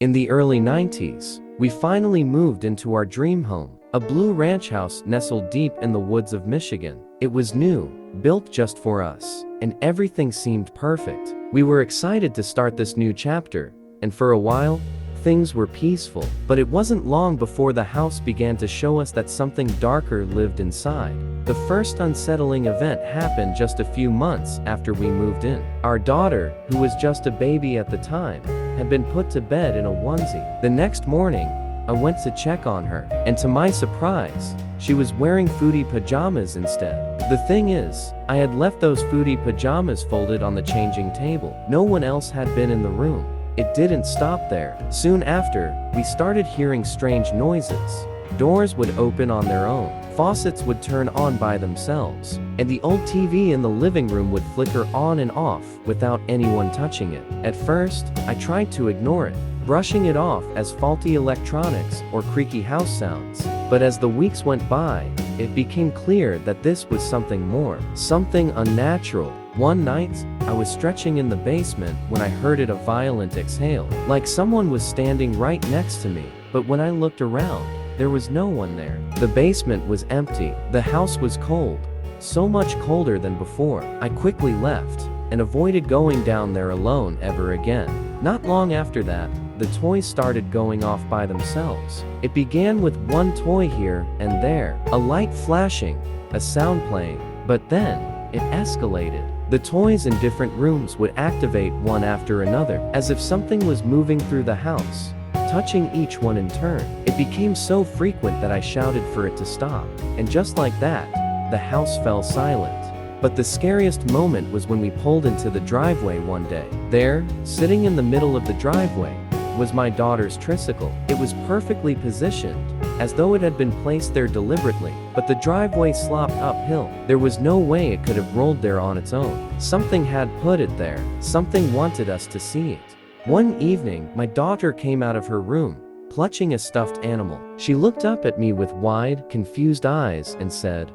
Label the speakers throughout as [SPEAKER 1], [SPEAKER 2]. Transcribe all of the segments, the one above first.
[SPEAKER 1] In the early 90s, we finally moved into our dream home, a blue ranch house nestled deep in the woods of Michigan. It was new, built just for us, and everything seemed perfect. We were excited to start this new chapter, and for a while, things were peaceful. But it wasn't long before the house began to show us that something darker lived inside. The first unsettling event happened just a few months after we moved in. Our daughter, who was just a baby at the time, had been put to bed in a onesie. The next morning, I went to check on her, and to my surprise, she was wearing foodie pajamas instead. The thing is, I had left those foodie pajamas folded on the changing table. No one else had been in the room. It didn't stop there. Soon after, we started hearing strange noises. Doors would open on their own, faucets would turn on by themselves, and the old TV in the living room would flicker on and off without anyone touching it. At first, I tried to ignore it, brushing it off as faulty electronics or creaky house sounds. But as the weeks went by, it became clear that this was something more, something unnatural. One night, I was stretching in the basement when I heard a violent exhale, like someone was standing right next to me. But when I looked around, there was no one there. The basement was empty. The house was cold, so much colder than before. I quickly left and avoided going down there alone ever again. Not long after that, the toys started going off by themselves. It began with one toy here and there, a light flashing, a sound playing, but then it escalated. The toys in different rooms would activate one after another, as if something was moving through the house, touching each one in turn. It became so frequent that I shouted for it to stop, and just like that, the house fell silent. But the scariest moment was when we pulled into the driveway one day. There, sitting in the middle of the driveway, was my daughter's tricycle. It was perfectly positioned, as though it had been placed there deliberately, but the driveway sloped uphill. There was no way it could have rolled there on its own. Something had put it there. Something wanted us to see it. One evening, my daughter came out of her room, clutching a stuffed animal. She looked up at me with wide, confused eyes and said,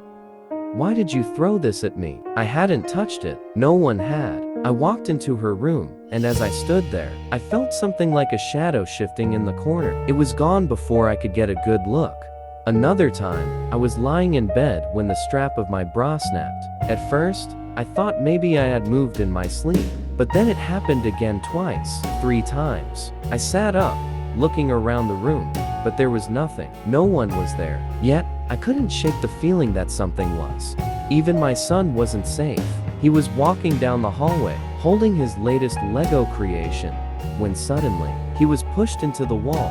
[SPEAKER 1] "Why did you throw this at me?" I hadn't touched it. No one had. I walked into her room, and as I stood there, I felt something like a shadow shifting in the corner. It was gone before I could get a good look. Another time, I was lying in bed when the strap of my bra snapped. At first, I thought maybe I had moved in my sleep, but then it happened again twice, 3 times. I sat up, looking around the room, but there was nothing. No one was there. Yet, I couldn't shake the feeling that something was. Even my son wasn't safe. He was walking down the hallway, holding his latest Lego creation, when suddenly, he was pushed into the wall.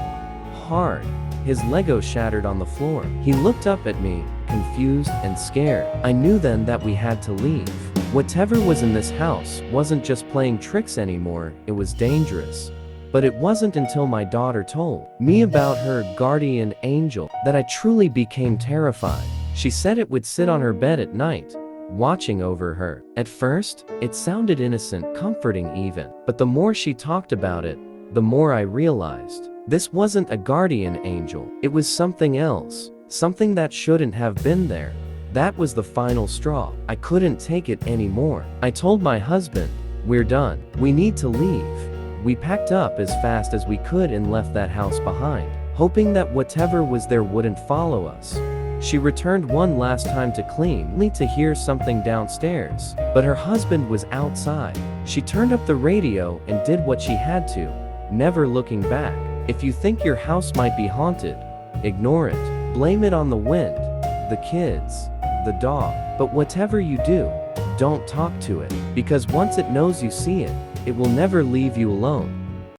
[SPEAKER 1] Hard. His Lego shattered on the floor. He looked up at me, confused and scared. I knew then that we had to leave. Whatever was in this house wasn't just playing tricks anymore, it was dangerous. But it wasn't until my daughter told me about her guardian angel that I truly became terrified. She said it would sit on her bed at night, watching over her. At first, it sounded innocent, comforting even. But the more she talked about it, the more I realized this wasn't a guardian angel. It was something else, something that shouldn't have been there. That was the final straw. I couldn't take it anymore. I told my husband, "We're done. We need to leave." We packed up as fast as we could and left that house behind, hoping that whatever was there wouldn't follow us. She returned one last time to clean, only to hear something downstairs, but her husband was outside. She turned up the radio and did what she had to, never looking back. If you think your house might be haunted, ignore it. Blame it on the wind, the kids, the dog. But whatever you do, don't talk to it, because once it knows you see it, it will never leave you alone.